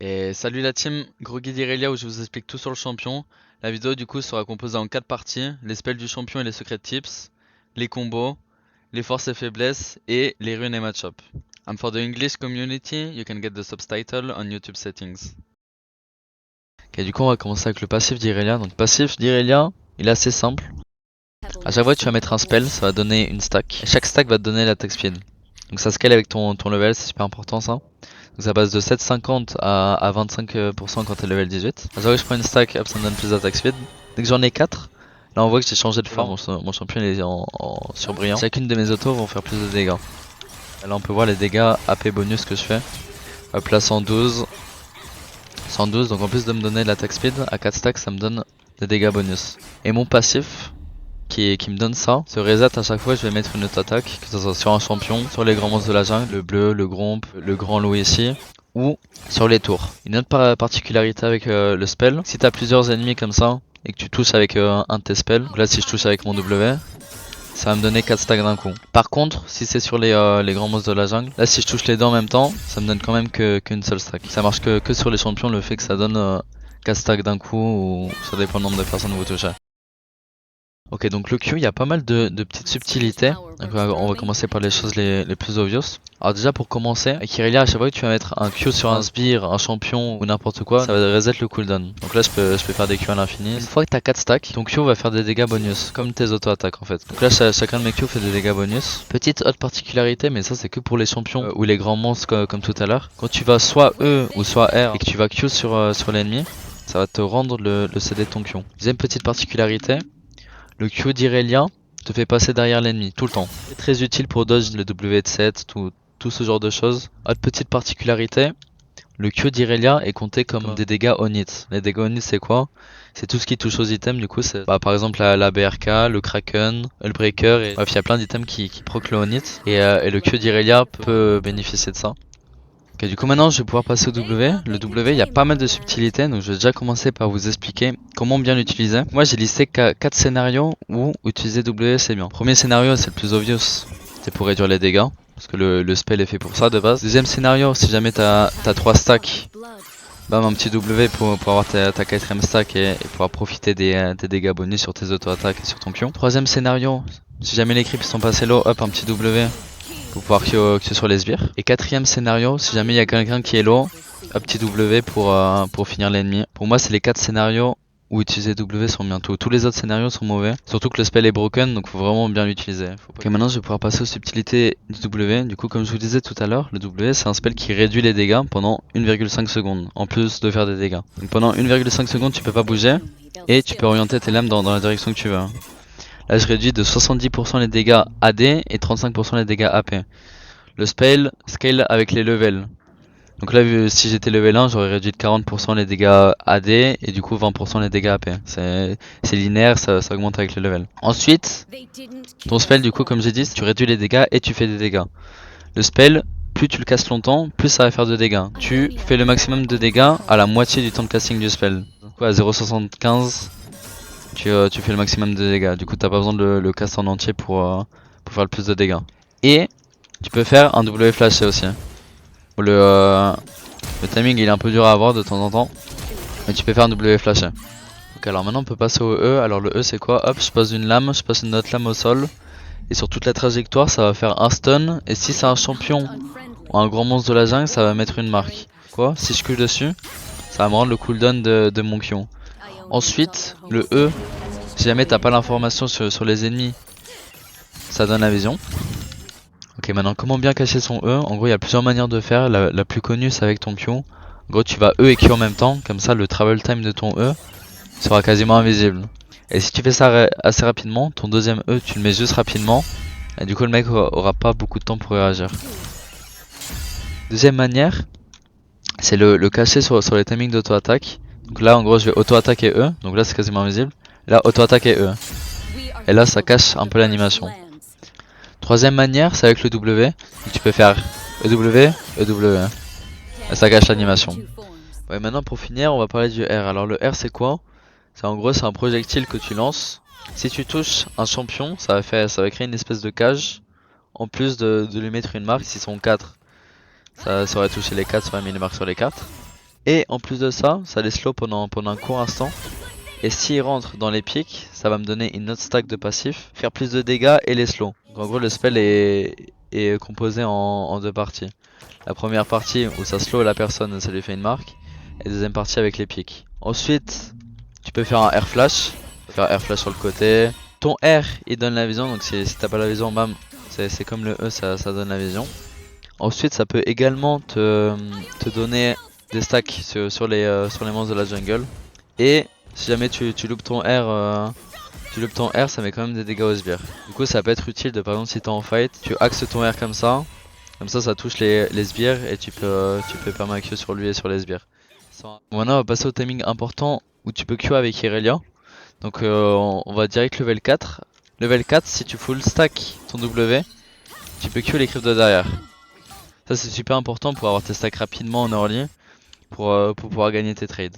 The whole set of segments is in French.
Et salut la team, gros guide Irelia où je vous explique tout sur le champion. La vidéo du coup sera composée en 4 parties, les spells du champion et les secrets tips, les combos, les forces et faiblesses et les runes et match-up. And for the English community, you can get the subtitle on YouTube settings. Ok, du coup on va commencer avec le passif d'Irelia. Donc le passif d'Irelia, il est assez simple. À chaque fois que tu vas mettre un spell, ça va donner une stack. Et chaque stack va te donner l'attaque speed. Donc ça scale avec ton level, c'est super important ça. Donc ça passe de 7,50 à 25% quand t'es level 18. À chaque fois que je prends une stack, hop, ça me donne plus d'attaque speed. Dès que j'en ai 4, là on voit que j'ai changé de forme. Mon champion il est en surbrillant. Chacune de mes autos vont faire plus de dégâts. Là on peut voir les dégâts AP bonus que je fais. Hop là 112. 112, donc en plus de me donner l'attaque speed, à 4 stacks ça me donne des dégâts bonus. Et mon passif, qui me donne ça, se reset à chaque fois je vais mettre une auto-attaque, que ce soit sur un champion, sur les grands monstres de la jungle, le bleu, le gromp, le grand loup ici, ou sur les tours. Une autre particularité avec le spell, si t'as plusieurs ennemis comme ça, et que tu touches avec un de tes spells, donc là si je touche avec mon W, ça va me donner 4 stacks d'un coup. Par contre, si c'est sur les grands monstres de la jungle, là si je touche les deux en même temps, ça me donne quand même qu'une seule stack. Ça marche que sur les champions, le fait que ça donne 4 stacks d'un coup, ou ça dépend du nombre de personnes que vous touchez. Ok, donc le Q, il y a pas mal de petites subtilités. Donc, on va commencer par les choses les plus obvious. Alors déjà pour commencer, avec Irelia, à chaque fois que tu vas mettre un Q sur un sbire, un champion ou n'importe quoi, ça va reset le cooldown. Donc là je peux faire des Q à l'infini. Une fois que t'as 4 stacks, ton Q va faire des dégâts bonus, comme tes auto-attaques en fait. Donc là chacun de mes Q fait des dégâts bonus. Petite autre particularité, mais ça c'est que pour les champions ou les grands monstres comme tout à l'heure. Quand tu vas soit E ou soit R et que tu vas Q sur l'ennemi, ça va te rendre le CD de ton Q. Deuxième petite particularité, le Q d'Irelia te fait passer derrière l'ennemi tout le temps. C'est très utile pour dodge le W de 7, tout ce genre de choses. Autre petite particularité, le Q d'Irelia est compté comme des dégâts on hit. Les dégâts on hit c'est quoi? C'est tout ce qui touche aux items, du coup c'est par exemple la BRK, le Kraken, le Breaker, et bref il y a plein d'items qui proc le on hit. Et le Q d'Irelia peut bénéficier de ça. Ok, du coup maintenant je vais pouvoir passer au W. Le W, il y a pas mal de subtilités, donc je vais déjà commencer par vous expliquer comment bien l'utiliser. Moi j'ai listé 4 scénarios où utiliser W c'est bien. Premier scénario, c'est le plus obvious, c'est pour réduire les dégâts, parce que le spell est fait pour ça de base. Deuxième scénario, si jamais t'as 3 stacks, bam, un petit W pour avoir ta quatrième stack et pouvoir profiter des dégâts bonus sur tes auto-attaques et sur ton pion. Troisième scénario, si jamais les creeps sont passés low, hop, un petit W pour pouvoir que sur les sbires. Et quatrième scénario, si jamais il y a quelqu'un qui est low, un petit W pour finir l'ennemi. Pour moi, c'est les 4 scénarios où utiliser W sont bien. Tous les autres scénarios sont mauvais. Surtout que le spell est broken, donc faut vraiment bien l'utiliser. Ok, maintenant je vais pouvoir passer aux subtilités du W. Du coup, comme je vous disais tout à l'heure, le W c'est un spell qui réduit les dégâts pendant 1,5 secondes, en plus de faire des dégâts. Donc pendant 1,5 secondes, tu peux pas bouger, et tu peux orienter tes lames dans la direction que tu veux. Là je réduis de 70% les dégâts AD et 35% les dégâts AP. Le spell scale avec les levels. Donc là si j'étais level 1 j'aurais réduit de 40% les dégâts AD et du coup 20% les dégâts AP. C'est linéaire, ça augmente avec les levels. Ensuite, ton spell du coup comme j'ai dit, tu réduis les dégâts et tu fais des dégâts. Le spell, plus tu le casses longtemps, plus ça va faire de dégâts. Tu fais le maximum de dégâts à la moitié du temps de casting du spell. Du coup à 0,75 tu fais le maximum de dégâts. Du coup, t'as pas besoin de le caster en entier pour faire le plus de dégâts. Et tu peux faire un W flash aussi. Le timing il est un peu dur à avoir de temps en temps, mais tu peux faire un W flash. Ok, alors maintenant on peut passer au E. Alors le E c'est quoi? Hop, je pose une lame, je passe une autre lame au sol. Et sur toute la trajectoire, ça va faire un stun. Et si c'est un champion ou un grand monstre de la jungle, ça va mettre une marque. Quoi? Si je cule dessus, ça va me rendre le cooldown de mon Q. Ensuite, le E, si jamais t'as pas l'information sur les ennemis, ça donne la vision. Ok, maintenant comment bien cacher son E? En gros, il y a plusieurs manières de faire. La plus connue, c'est avec ton Q. En gros, tu vas E et Q en même temps, comme ça le travel time de ton E sera quasiment invisible. Et si tu fais ça assez rapidement, ton deuxième E, tu le mets juste rapidement, et du coup le mec aura pas beaucoup de temps pour réagir. Deuxième manière, c'est le cacher sur les timings d'auto-attaque. Donc là, en gros, je vais auto-attaque et E, donc là c'est quasiment invisible. Là, auto-attaque et E. Et là, ça cache un peu l'animation. Troisième manière, c'est avec le W. Donc tu peux faire EW, EW. Et ça cache l'animation. Ouais, maintenant pour finir, on va parler du R. Alors le R, c'est quoi? C'est en gros, c'est un projectile que tu lances. Si tu touches un champion, ça va créer une espèce de cage. En plus de lui mettre une marque, s'ils sont 4, ça aurait touché les 4, ça aurait mis une marque sur les 4. Et en plus de ça, ça les slow pendant un court instant. Et s'ils rentrent dans les pics, ça va me donner une autre stack de passif, faire plus de dégâts et les slow. Donc en gros le spell est composé en deux parties. La première partie où ça slow la personne, ça lui fait une marque. Et la deuxième partie avec les pics. Ensuite, tu peux faire un air flash. Faire air flash sur le côté. Ton R il donne la vision, donc si t'as pas la vision, bam, c'est comme le E, ça donne la vision. Ensuite ça peut également te donner des stacks sur les monstres de la jungle. Et si jamais tu loupes ton R, ça met quand même des dégâts aux sbires. Du coup ça peut être utile de, par exemple si t'es en fight, tu axes ton R comme ça ça touche les sbires et tu peux perma-Q sur lui et sur les sbires. Maintenant on va passer au timing important où tu peux Q avec Irelia. Donc on va direct level 4. Level 4, si tu full stack ton W, tu peux Q les creeps de derrière. Ça c'est super important pour avoir tes stacks rapidement en early, pour pouvoir gagner tes trades.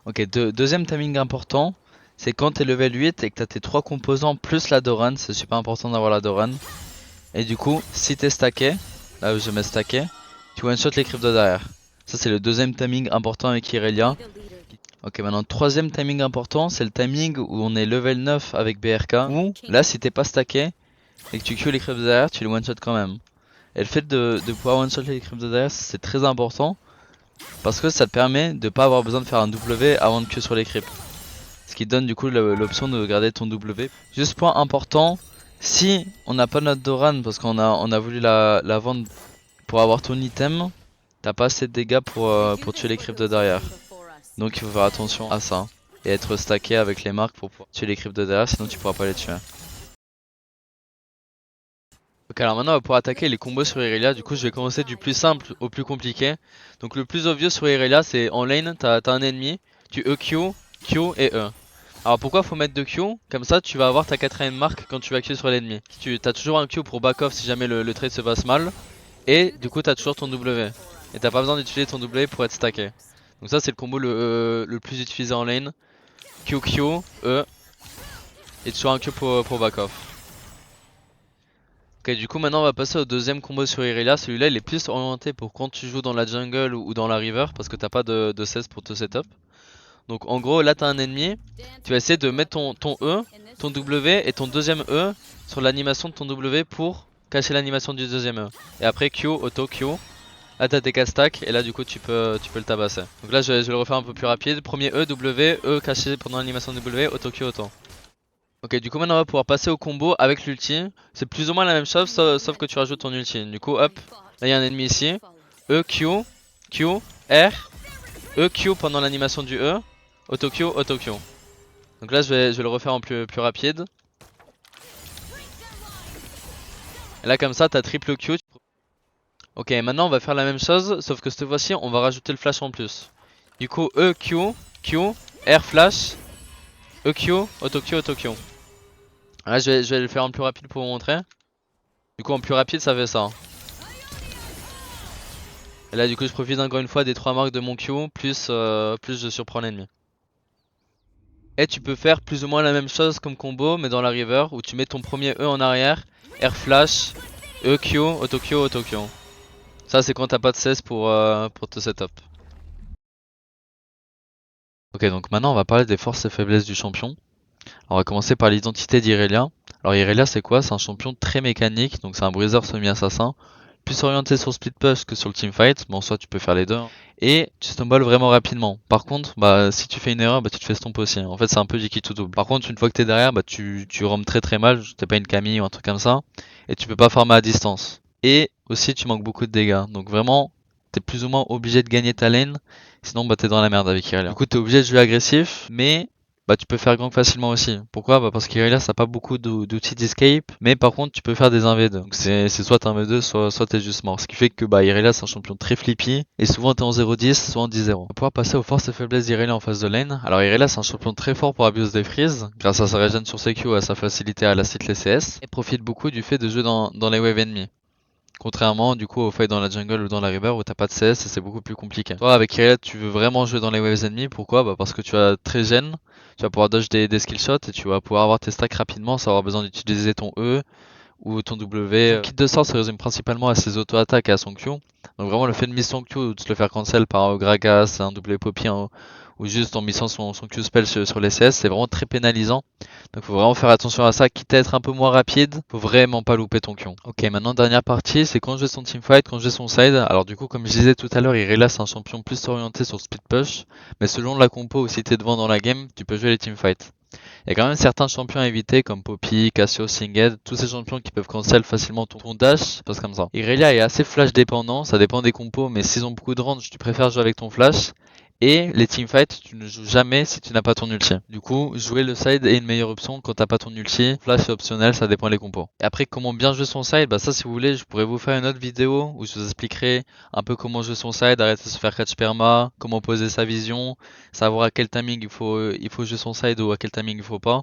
Ok, deuxième timing important, c'est quand t'es level 8 et que t'as tes 3 composants plus la Doran, c'est super important d'avoir la Doran. Et du coup, si t'es stacké, là où je mets stacké, tu one shot les creeps de derrière. Ça c'est le deuxième timing important avec Irelia. Ok, maintenant troisième timing important, c'est le timing où on est level 9 avec BRK. Où là si t'es pas stacké et que tu Q les creeps de derrière, tu les one shot quand même. Et le fait de pouvoir one shot les creeps de derrière, c'est très important. Parce que ça te permet de pas avoir besoin de faire un W avant de Q sur les creeps. Ce qui te donne du coup l'option de garder ton W. Juste point important, si on n'a pas notre Doran parce qu'on a voulu la vendre pour avoir ton item, t'as pas assez de dégâts pour tuer les creeps de derrière. Donc il faut faire attention à ça. Et être stacké avec les marques pour pouvoir tuer les creeps de derrière, sinon tu pourras pas les tuer. Ok, alors maintenant on va pouvoir attaquer les combos sur Irelia. Du coup je vais commencer du plus simple au plus compliqué. Donc le plus obvious sur Irelia, c'est en lane, t'as un ennemi, tu EQ, Q et E. Alors pourquoi faut mettre 2 Q? Comme ça tu vas avoir ta quatrième marque quand tu vas Q sur l'ennemi. Tu as toujours un Q pour back off si jamais le trade se passe mal. Et du coup t'as toujours ton W. Et t'as pas besoin d'utiliser ton W pour être stacké. Donc ça c'est le combo le plus utilisé en lane. Q, Q, E. Et toujours un Q pour back off. Ok, du coup maintenant on va passer au deuxième combo sur Irelia. Celui-là il est plus orienté pour quand tu joues dans la jungle ou dans la river parce que t'as pas de 16 pour te setup. Donc en gros là t'as un ennemi, tu vas essayer de mettre ton E, ton W et ton deuxième E sur l'animation de ton W pour cacher l'animation du deuxième E. Et après Q, auto Q, là t'as tes 4 stacks et là du coup tu peux le tabasser. Donc là je vais le refaire un peu plus rapide. Premier E, W, E caché pendant l'animation W, auto Q, auto. Ok, du coup maintenant on va pouvoir passer au combo avec l'ulti. C'est plus ou moins la même chose sauf que tu rajoutes ton ulti. Du coup hop, là il y a un ennemi ici. E, Q, Q, R, E, Q pendant l'animation du E. Auto Q, auto Q. Donc là je vais le refaire en plus rapide. Et là comme ça t'as triple Q. Ok, maintenant on va faire la même chose, sauf que cette fois-ci on va rajouter le flash en plus. Du coup E, Q, Q, R flash, E, Q, auto Q, auto Q. Là je vais le faire en plus rapide pour vous montrer. Du coup en plus rapide ça fait ça. Et là du coup je profite encore une fois des 3 marques de mon Q, plus je surprends l'ennemi. Et tu peux faire plus ou moins la même chose comme combo mais dans la river où tu mets ton premier E en arrière, R flash, E Q, auto Q, auto Q. Ça c'est quand t'as pas de 16 pour te setup. Ok, donc maintenant on va parler des forces et faiblesses du champion. Alors, on va commencer par l'identité d'Irelia. Alors Irelia c'est quoi? C'est un champion très mécanique, donc c'est un bruiser semi-assassin. Plus orienté sur split push que sur le teamfight, mais en soi tu peux faire les deux. Et tu stumbles vraiment rapidement. Par contre, bah si tu fais une erreur, bah tu te fais stomp aussi. En fait c'est un peu du tout double. Par contre une fois que t'es derrière, bah tu roams très mal, t'es pas une Camille ou un truc comme ça. Et tu peux pas farmer à distance. Et aussi tu manques beaucoup de dégâts. Donc vraiment, t'es plus ou moins obligé de gagner ta lane. Sinon bah t'es dans la merde avec Irelia. Du coup t'es obligé de jouer agressif, mais bah tu peux faire gank facilement aussi. Pourquoi? Bah parce qu'Irelia ça a pas beaucoup d'outils d'escape, mais par contre tu peux faire des 1v2. Donc c'est soit t'es 1v2, soit t'es juste mort. Ce qui fait que bah Irelia c'est un champion très flippy, et souvent t'es en 0-10, soit en 10-0. On va pouvoir passer aux forces et faiblesses d'Irelia en phase de lane. Alors Irelia c'est un champion très fort pour abuse des freezes, grâce à sa régène sur ses Q et à sa facilité à la cite les CS, et profite beaucoup du fait de jouer dans les waves ennemies. Contrairement du coup au fight dans la jungle ou dans la river où t'as pas de CS et c'est beaucoup plus compliqué. Toi avec Irelia tu veux vraiment jouer dans les waves ennemies, pourquoi? Bah parce que tu as très gêne, tu vas pouvoir dodge des skill shots et tu vas pouvoir avoir tes stacks rapidement sans avoir besoin d'utiliser ton E ou ton W. Son kit de sort se résume principalement à ses auto-attaques et à son Q. Donc vraiment le fait de miss son Q ou de se le faire cancel par Gragas, un W Poppy ou juste en missant son Q spell sur les CS, c'est vraiment très pénalisant. Donc faut vraiment faire attention à ça, quitte à être un peu moins rapide, faut vraiment pas louper ton Q. Ok, maintenant dernière partie, c'est quand je vais son teamfight, quand je vais son side. Alors du coup, comme je disais tout à l'heure, Irelia c'est un champion plus orienté sur speed push, mais selon la compo ou si t'es devant dans la game, tu peux jouer les teamfights. Il y a quand même certains champions à éviter comme Poppy, Cassio, Singed, tous ces champions qui peuvent cancel facilement ton dash, choses comme ça. Irelia est assez flash dépendant, ça dépend des compos, mais s'ils ont beaucoup de range, tu préfères jouer avec ton flash. Et les teamfights, tu ne joues jamais si tu n'as pas ton ulti. Du coup, jouer le side est une meilleure option quand t'as pas ton ulti. Flash est optionnel, ça dépend des compos. Et après, comment bien jouer son side, bah ça si vous voulez, je pourrais vous faire une autre vidéo où je vous expliquerai un peu comment jouer son side, arrêter de se faire catch perma, comment poser sa vision, savoir à quel timing il faut jouer son side ou à quel timing il faut pas.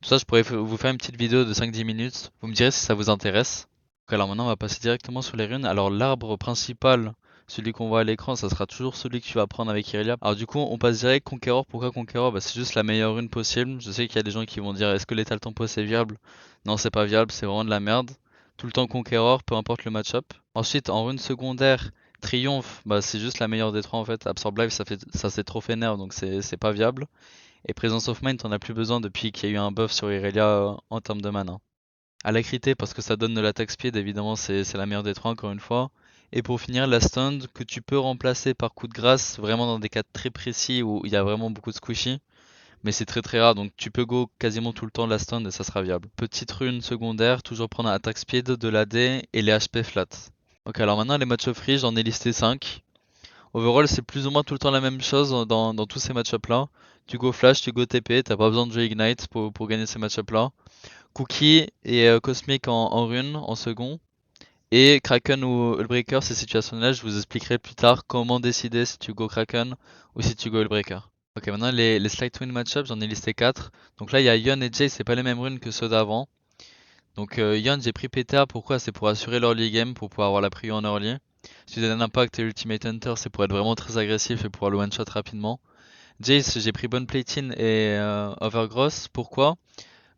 Tout ça, je pourrais vous faire une petite vidéo de 5-10 minutes. Vous me direz si ça vous intéresse. Donc alors maintenant, on va passer directement sur les runes. Alors l'arbre principal, celui qu'on voit à l'écran, ça sera toujours celui que tu vas prendre avec Irelia. Alors du coup, on passe direct Conqueror. Pourquoi Conqueror? Bah, c'est juste la meilleure rune possible. Je sais qu'il y a des gens qui vont dire, est-ce que l'étal tempo c'est viable? Non, c'est pas viable, c'est vraiment de la merde. Tout le temps Conqueror, peu importe le match-up. Ensuite, en rune secondaire, Triomphe, bah, c'est juste la meilleure des trois en fait. Absorb Life, ça c'est trop nerf, donc c'est pas viable. Et Presence of Mind, t'en as plus besoin depuis qu'il y a eu un buff sur Irelia en termes de mana. Alacrité parce que ça donne de l'attaque speed, évidemment c'est la meilleure des trois encore une fois. Et pour finir, la stun que tu peux remplacer par coup de grâce, vraiment dans des cas très précis où il y a vraiment beaucoup de squishy. Mais c'est très rare, donc tu peux go quasiment tout le temps la stun et ça sera viable. Petite rune secondaire, toujours prendre attaque speed, de l'AD et les HP flat. Ok, alors maintenant les match-up free, j'en ai listé 5. Overall, c'est plus ou moins tout le temps la même chose dans tous ces match-up là. Tu go flash, tu go TP, t'as pas besoin de jouer Ignite pour gagner ces match-up là. Cookie et Cosmic en rune en second. Et Kraken ou Hullbreaker, ces situations-là, je vous expliquerai plus tard comment décider si tu go Kraken ou si tu go Hullbreaker. Ok, maintenant les Slight Twin match-up, j'en ai listé 4. Donc là, il y a Yon et Jay, c'est pas les mêmes runes que ceux d'avant. Donc Yon, j'ai pris PTA, pourquoi? C'est pour assurer l'early game, pour pouvoir avoir la prio en early. Si tu donnes un impact et Ultimate Hunter, c'est pour être vraiment très agressif et pouvoir le one-shot rapidement. Jace, j'ai pris Bonne Plating et Overgross, pourquoi?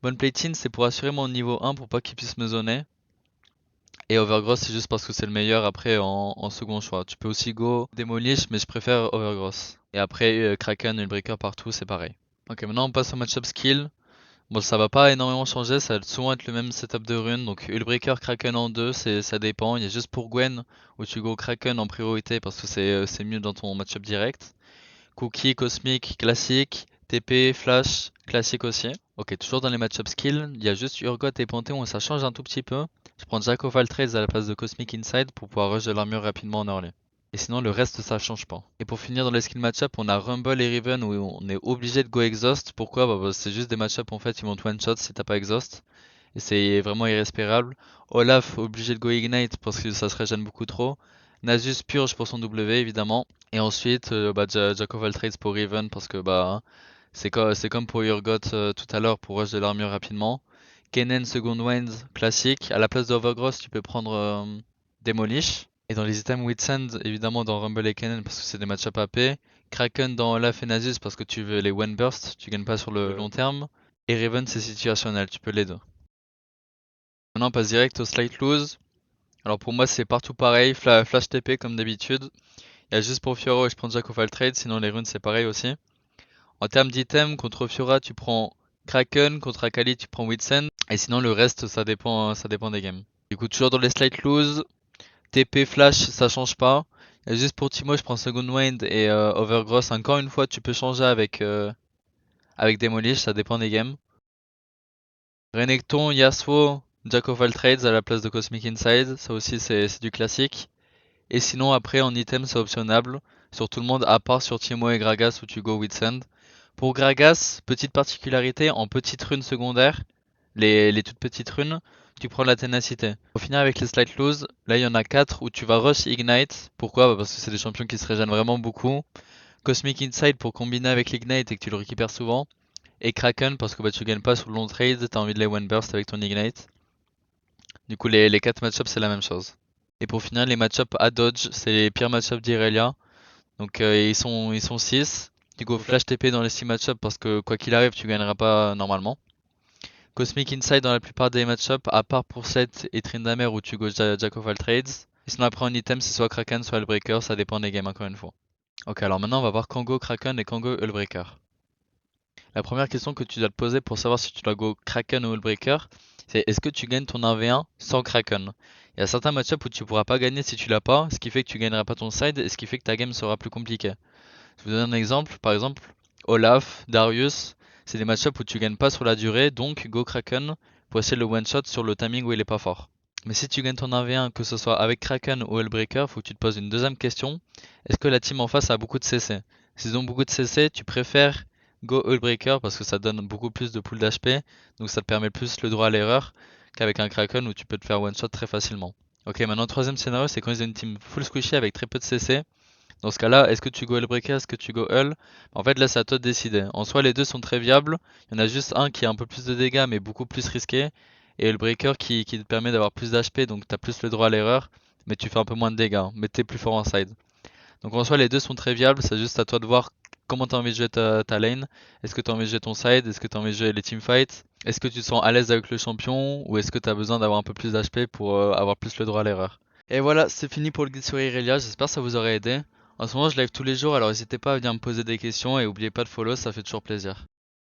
Bonne Plating, c'est pour assurer mon niveau 1 pour pas qu'il puisse me zoner. Et Overgross, c'est juste parce que c'est le meilleur après en second choix. Tu peux aussi go Demolish, mais je préfère Overgross. Et après, Kraken et Breaker partout, c'est pareil. Ok, maintenant on passe au match-up skill. Bon, ça va pas énormément changer, ça va souvent être le même setup de rune. Donc, Hullbreaker, Kraken en 2, ça dépend. Il y a juste pour Gwen où tu go Kraken en priorité parce que c'est mieux dans ton match-up direct. Cookie, Cosmic, classique. TP, Flash, classique aussi. Ok, toujours dans les match-up skills, il y a juste Urgot et Panthéon et ça change un tout petit peu. Je prends Jack of all trades à la place de Cosmic Inside pour pouvoir rush de l'armure rapidement en early. Et sinon le reste ça change pas. Et pour finir dans les skill match-up, on a Rumble et Riven où on est obligé de go exhaust. Pourquoi? Bah, c'est juste des match-up en fait, ils vont te one shot si t'as pas exhaust. Et c'est vraiment irrespirable. Olaf obligé de go ignite parce que ça se régène beaucoup trop. Nasus purge pour son W évidemment. Et ensuite Jack of all trades pour Riven parce que c'est comme pour Urgot tout à l'heure pour rush de l'armure rapidement. Kennen second wind classique. À la place de Overgross, tu peux prendre Demolish. Et dans les items Witsend, évidemment dans Rumble et Kennen parce que c'est des match-up AP. Kraken dans Olaf et Nasus parce que tu veux les one burst, tu gagnes pas sur le long terme. Et Riven c'est situationnel, tu peux les deux. Maintenant on passe direct au Slight Lose. Alors pour moi c'est partout pareil, Flash TP comme d'habitude. Il y a juste pour Fiora je prends Jack of all trades, sinon les runes c'est pareil aussi. En termes d'items, contre Fiora, tu prends Kraken, contre Akali, tu prends Witsend. Et sinon, le reste, ça dépend des games. Du coup, toujours dans les slight loose. TP Flash, ça change pas. Et juste pour Timo, je prends Second Wind et Overgross. Encore une fois, tu peux changer avec Demolish, ça dépend des games. Renekton, Yasuo, Jack of all trades à la place de Cosmic Inside. Ça aussi, c'est du classique. Et sinon, après, en item, c'est optionnable. Sur tout le monde, à part sur Timo et Gragas où tu go Witsend. Pour Gragas, petite particularité, en petites runes secondaires, les toutes petites runes, tu prends la ténacité. Au final avec les Slight Lose, là il y en a 4 où tu vas rush Ignite. Pourquoi? Bah parce que c'est des champions qui se régènent vraiment beaucoup. Cosmic Inside pour combiner avec l'Ignite et que tu le récupères souvent. Et Kraken parce que bah, tu gagnes pas sur le long trade, t'as envie de les one burst avec ton Ignite. Du coup les 4 match c'est la même chose. Et pour finir les match à dodge, c'est les pires match-ups d'Irelia. Donc ils sont 6. Tu go flash TP dans les 6 match parce que quoi qu'il arrive tu gagneras pas normalement. Cosmic Insight dans la plupart des match-ups, à part pour Set et Tryndamere où tu go Jack of all trades. Et sinon après en item c'est soit Kraken soit Hullbreaker, ça dépend des games encore une fois. Ok, alors maintenant on va voir Kango Kraken et Kango Hullbreaker. La première question que tu dois te poser pour savoir si tu dois go Kraken ou Hullbreaker, c'est est-ce que tu gagnes ton 1v1 sans Kraken? Il y a certains match-ups où tu pourras pas gagner si tu l'as pas, ce qui fait que tu gagneras pas ton side et ce qui fait que ta game sera plus compliquée. Je vous donne un exemple, par exemple, Olaf, Darius, c'est des match-ups où tu gagnes pas sur la durée, donc go Kraken pour essayer le one-shot sur le timing où il est pas fort. Mais si tu gagnes ton 1v1, que ce soit avec Kraken ou Hullbreaker, faut que tu te poses une deuxième question. Est-ce que la team en face a beaucoup de CC? S'ils ont beaucoup de CC, tu préfères go Hullbreaker parce que ça donne beaucoup plus de pool d'HP, donc ça te permet plus le droit à l'erreur qu'avec un Kraken où tu peux te faire one-shot très facilement. Ok, maintenant troisième scénario, c'est quand ils ont une team full squishy avec très peu de CC. Dans ce cas-là, est-ce que tu go Hullbreaker, est-ce que tu go Hull? En fait, là, c'est à toi de décider. En soi, les deux sont très viables. Il y en a juste un qui a un peu plus de dégâts, mais beaucoup plus risqué. Et Hullbreaker qui te permet d'avoir plus d'HP, donc t'as plus le droit à l'erreur, mais tu fais un peu moins de dégâts, hein, mais t'es plus fort en side. Donc en soi, les deux sont très viables. C'est juste à toi de voir comment t'as envie de jouer ta lane. Est-ce que t'as envie de jouer ton side? Est-ce que t'as envie de jouer les teamfights? Est-ce que tu te sens à l'aise avec le champion? Ou est-ce que t'as besoin d'avoir un peu plus d'HP pour avoir plus le droit à l'erreur? Et voilà, c'est fini pour le guide sur Irelia, j'espère que ça vous aurait aidé. En ce moment, je live tous les jours, alors n'hésitez pas à venir me poser des questions et n'oubliez pas de follow, ça fait toujours plaisir.